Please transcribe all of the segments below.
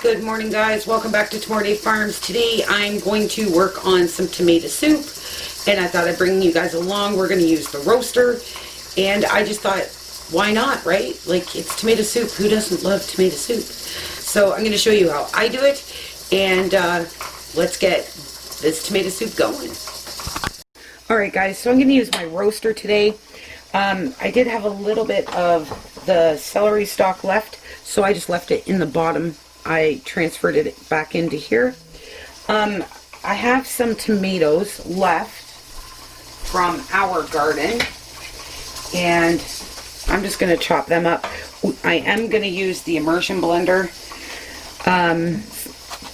Good morning, guys. Welcome back to Tomorrowaday Farms. Today I'm going to work on some tomato soup, and I thought I'd bring you guys along. We're going to use the roaster, and I just thought, why not, right? Like, it's tomato soup. Who doesn't love tomato soup? So I'm going to show you how I do it, and let's get this tomato soup going. Alright guys, so I'm going to use my roaster today. I did have a little bit of the celery stalk left, so I just left it in the bottom. I transferred it back into here. I have some tomatoes left from our garden, and I'm just going to chop them up. I am going to use the immersion blender.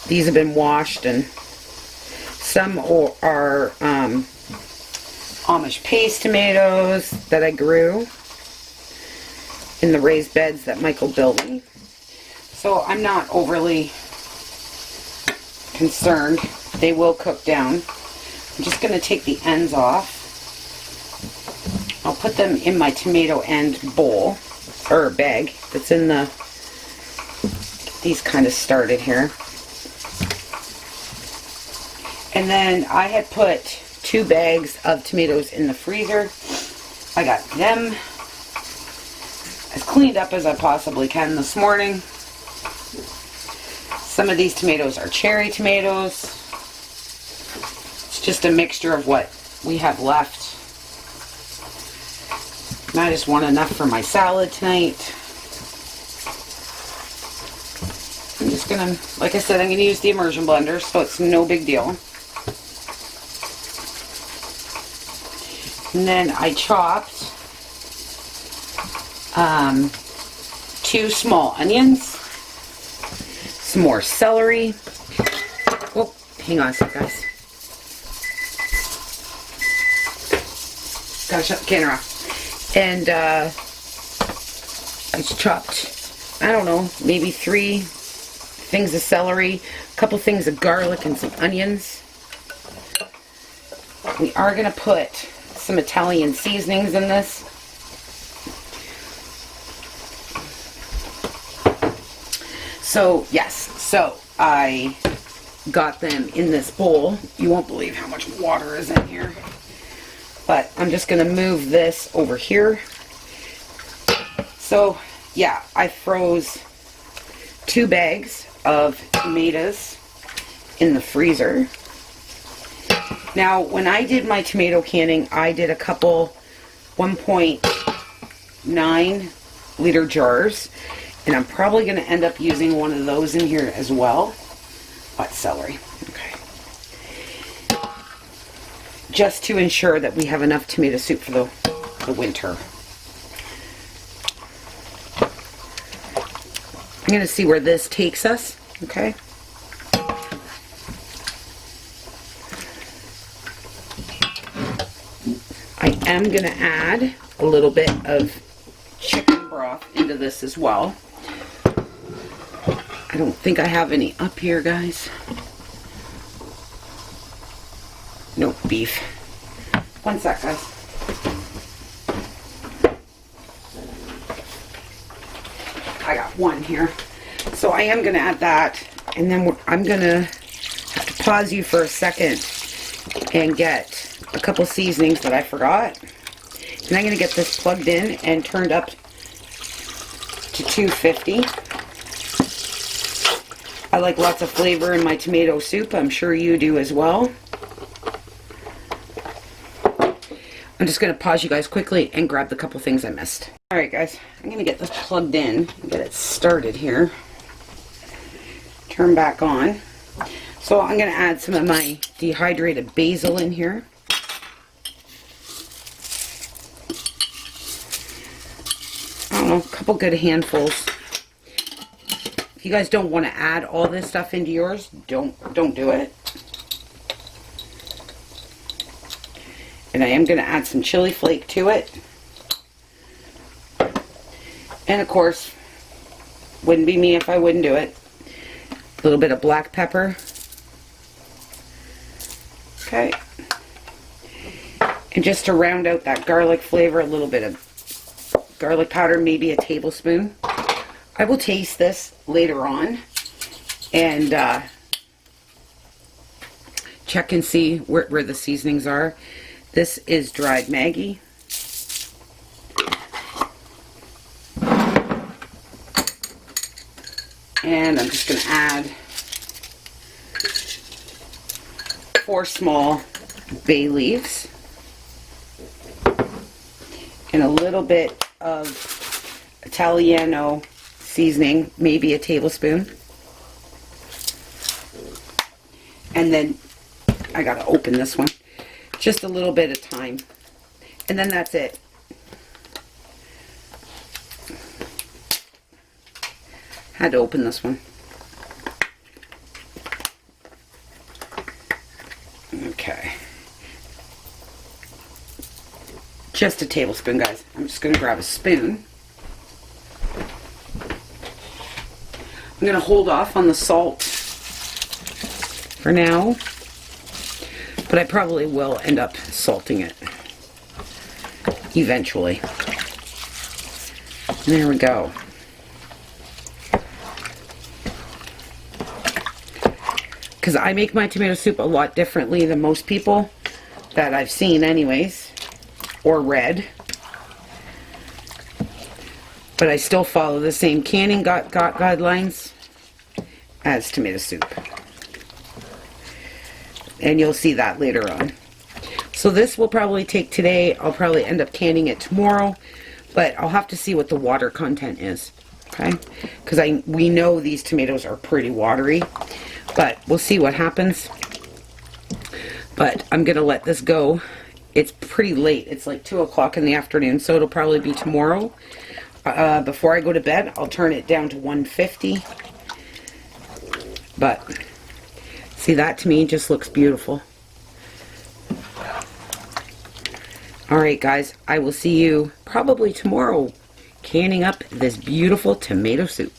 These have been washed, and some are Amish paste tomatoes that I grew in the raised beds that Michael built me. So I'm not overly concerned. They will cook down. I'm just going to take the ends off. I'll put them in my tomato end bowl, or bag, that's in the, get these kind of started here. And then I had put 2 bags of tomatoes in the freezer. I got them as cleaned up as I possibly can this morning. Some of these tomatoes are cherry tomatoes. It's just a mixture of what we have left. And I just want enough for my salad tonight. I'm just gonna, like I said, I'm gonna use the immersion blender, so it's no big deal. And then I chopped 2 small onions, some more celery. Oh, hang on a sec, guys. Gotta shut the camera off. And I just chopped, I don't know, maybe 3 things of celery, a couple things of garlic, and some onions. We are going to put some Italian seasonings in this. So, yes, so I got them in this bowl. You won't believe how much water is in here. But I'm just going to move this over here. So, yeah, I froze 2 bags of tomatoes in the freezer. Now, when I did my tomato canning, I did a couple 1.9 liter jars. And I'm probably going to end up using one of those in here as well. But celery. Okay. Just to ensure that we have enough tomato soup for the winter. I'm going to see where this takes us. Okay. I am going to add a little bit of chicken broth into this as well. I don't think I have any up here, guys. No, beef. One sec, guys. I got one here. So I am going to add that, and then I'm going to have to pause you for a second and get a couple seasonings that I forgot. And I'm going to get this plugged in and turned up to 250. I like lots of flavor in my tomato soup. I'm sure you do as well. I'm just going to pause you guys quickly and grab the couple things I missed. Alright guys, I'm going to get this plugged in and get it started here. Turn back on. So I'm going to add some of my dehydrated basil in here. I don't know, a couple good handfuls. If you guys don't want to add all this stuff into yours, don't do it. And I am going to add some chili flake to it. And of course, wouldn't be me if I wouldn't do it. A little bit of black pepper. Okay. And just to round out that garlic flavor, a little bit of garlic powder, maybe a tablespoon. I will taste this later on and check and see where the seasonings are. This is dried Maggi. And I'm just going to add 4 small bay leaves and a little bit of Italiano seasoning, maybe a tablespoon. And then I gotta open this one. Just a little bit of thyme. And then that's it. Had to open this one. Okay. Just a tablespoon, guys. I'm just gonna grab a spoon. I'm gonna hold off on the salt for now, but I probably will end up salting it eventually. There we go. Because I make my tomato soup a lot differently than most people that I've seen anyways, or read. But I still follow the same canning guidelines as tomato soup. And you'll see that later on. So this will probably take today. I'll probably end up canning it tomorrow, but I'll have to see what the water content is. Okay? Because we know these tomatoes are pretty watery, but we'll see what happens. But I'm gonna let this go. It's pretty late. It's like 2 o'clock in the afternoon, so it'll probably be tomorrow. Before I go to bed, I'll turn it down to 150. But see, that to me just looks beautiful. Alright guys, I will see you probably tomorrow canning up this beautiful tomato soup.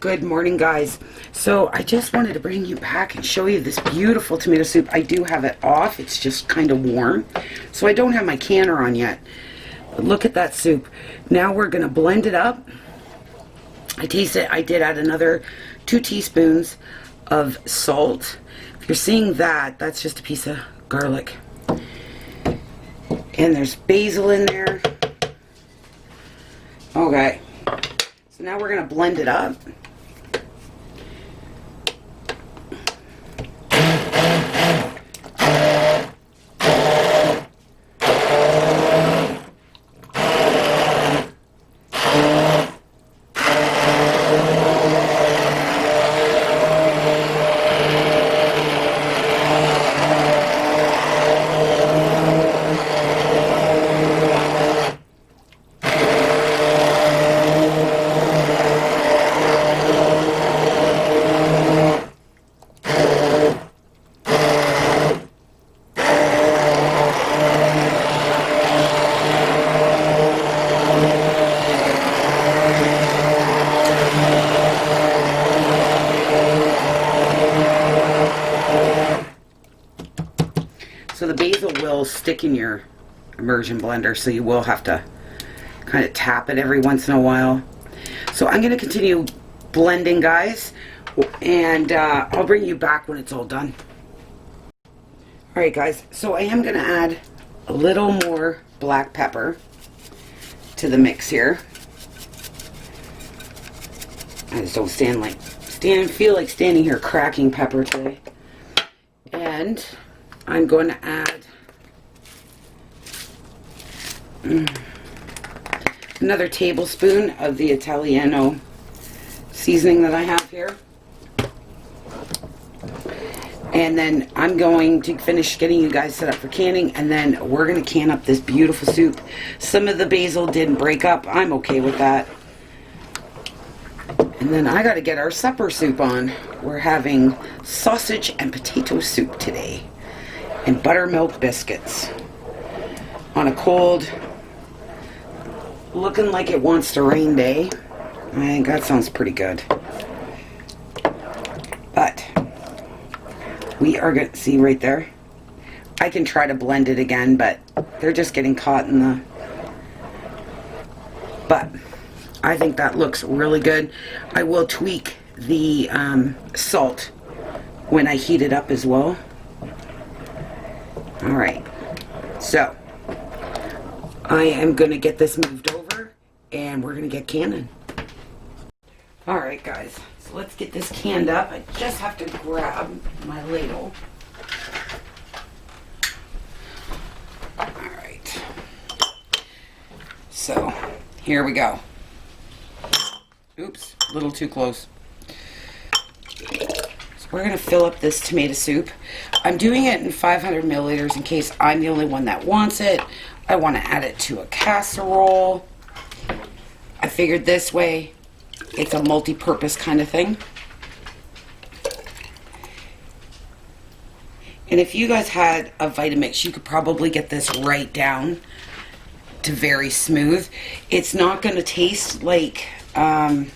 Good morning guys. So I just wanted to bring you back and show you this beautiful tomato soup. I do have it off. It's just kind of warm. So I don't have my canner on yet. But look at that soup. Now we're going to blend it up. I taste it. I did add another 2 teaspoons of salt. If you're seeing that, that's just a piece of garlic. And there's basil in there. Okay. So now we're going to blend it up. So the basil will stick in your immersion blender, so you will have to kind of tap it every once in a while. So I'm going to continue blending, guys, and I'll bring you back when it's all done. Alright guys, so I am going to add a little more black pepper to the mix here. I just don't feel like standing here cracking pepper today. And I'm going to add another tablespoon of the Italiano seasoning that I have here. And then I'm going to finish getting you guys set up for canning, and then we're going to can up this beautiful soup. Some of the basil didn't break up. I'm okay with that. And then I got to get our supper soup on. We're having sausage and potato soup today, and buttermilk biscuits on a cold, looking like it wants to rain day. I think that sounds pretty good. But we are going to see right there. I can try to blend it again, but they're just getting caught in the... But I think that looks really good. I will tweak the salt when I heat it up as well. Alright, so I am going to get this moved over and we're going to get canning. Alright guys, so let's get this canned up. I just have to grab my ladle. Alright, so here we go. Oops, a little too close. So we're going to fill up this tomato soup. I'm doing it in 500 milliliters in case I'm the only one that wants it. I want to add it to a casserole. I figured this way it's a multi-purpose kind of thing. And if you guys had a Vitamix, you could probably get this right down to very smooth. It's not going to taste like a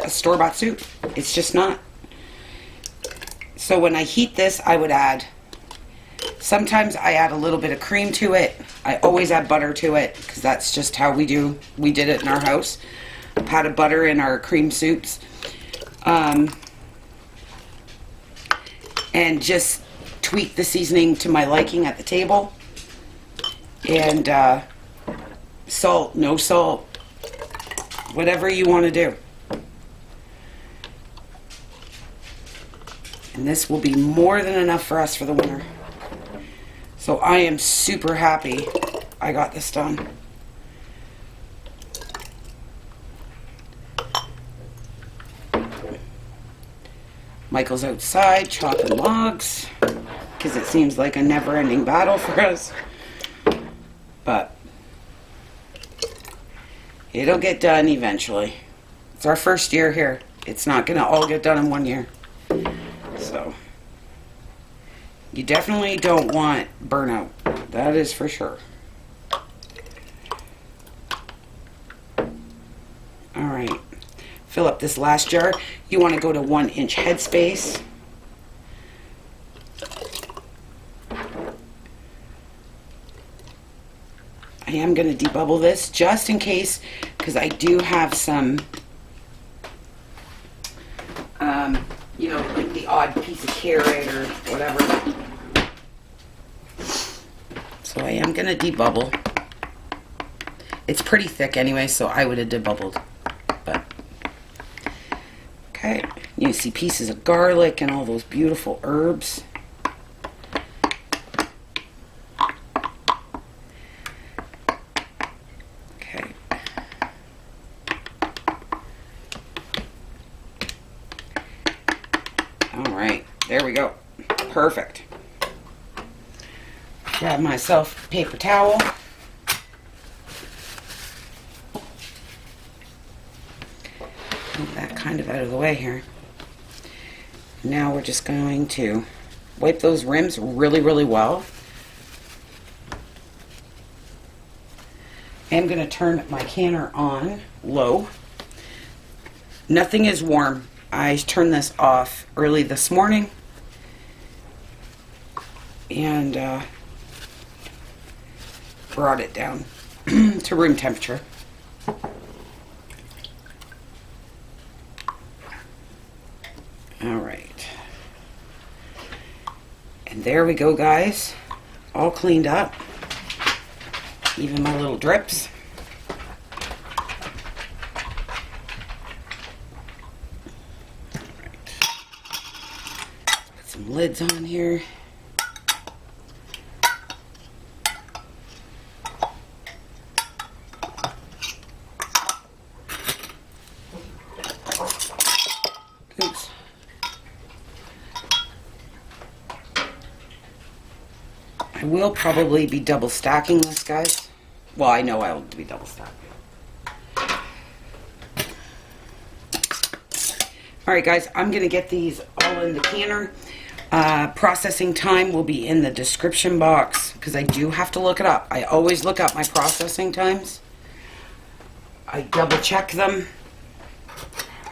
store-bought soup. It's just not. So when I heat this, I would add, sometimes I add a little bit of cream to it. I always add butter to it because that's just how we did it in our house. A pat of butter in our cream soups. And just tweak the seasoning to my liking at the table. And salt, no salt, whatever you want to do. And this will be more than enough for us for the winter. So I am super happy I got this done. Michael's outside chopping logs because it seems like a never-ending battle for us. But it'll get done eventually. It's our first year here. It's not going to all get done in 1 year. So you definitely don't want burnout. That is for sure. Alright. Fill up this last jar. You want to go to 1 inch headspace. I am going to debubble this just in case, because I do have some, you know, like the odd piece of carrot or whatever. So I am going to debubble. It's pretty thick anyway, so I would have debubbled. But okay, you see pieces of garlic and all those beautiful herbs. Okay. All right, there we go. Perfect. Grab myself a paper towel. Move that kind of out of the way here. Now we're just going to wipe those rims really, really well. I'm going to turn my canner on low. Nothing is warm. I turned this off early this morning and brought it down to room temperature. Alright. And there we go, guys. All cleaned up. Even my little drips. Alright. Put some lids on here. Oops. I will probably be double stacking this, guys. Well, I know I'll be double stacking. Alright guys, I'm going to get these all in the canner. Processing time will be in the description box because I do have to look it up. I always look up my processing times. I double check them.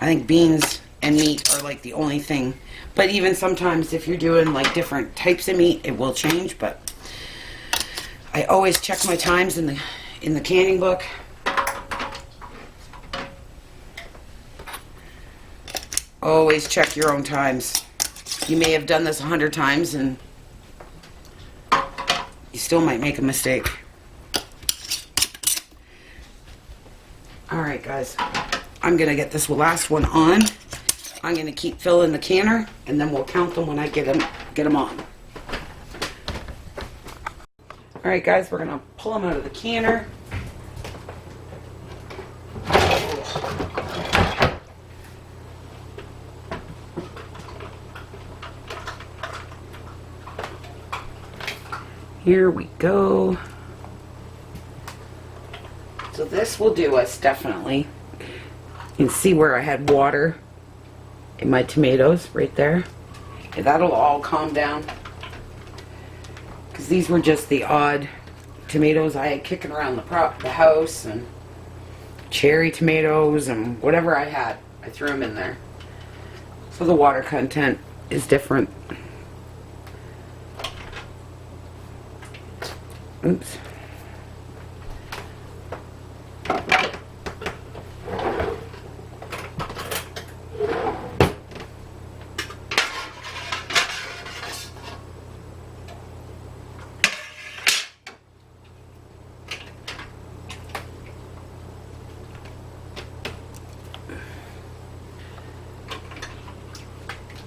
I think beans and meat are like the only thing. But even sometimes if you're doing like different types of meat, it will change. But I always check my times in the canning book. Always check your own times. You may have done this 100 times and you still might make a mistake. Alright guys, I'm going to get this last one on. I'm going to keep filling the canner and then we'll count them when I get them on. Alright guys, we're going to pull them out of the canner. Here we go. So this will do us definitely. You can see where I had water in my tomatoes right there. And that'll all calm down. Because these were just the odd tomatoes I had kicking around the house, and cherry tomatoes and whatever I had. I threw them in there. So the water content is different. Oops.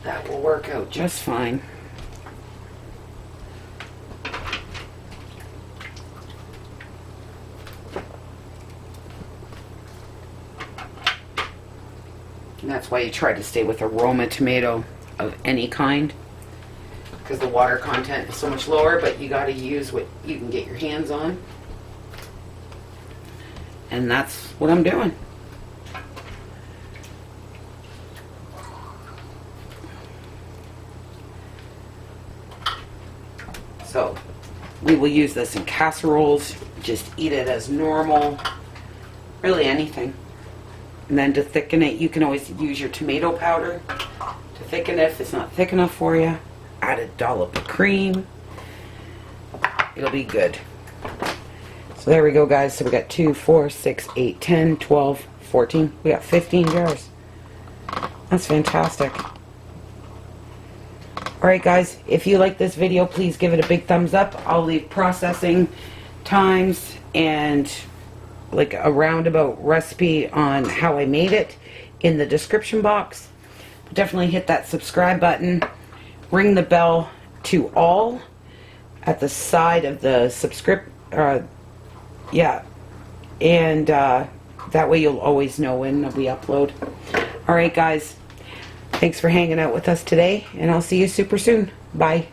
That will work out just fine. And that's why you try to stay with a Roma tomato of any kind, because the water content is so much lower, but you got to use what you can get your hands on. And that's what I'm doing. So we will use this in casseroles, just eat it as normal, really anything. And then to thicken it, you can always use your tomato powder to thicken it if it's not thick enough for you. Add a dollop of cream. It'll be good. So there we go, guys. So we got 2, 4, 6, 8, 10, 12, 14. We got 15 jars. That's fantastic. Alright guys, if you like this video, please give it a big thumbs up. I'll leave processing times and like a roundabout recipe on how I made it in the description box. Definitely hit that subscribe button. Ring the bell to all at the side of the and that way you'll always know when we upload. Alright guys, thanks for hanging out with us today, and I'll see you super soon. Bye.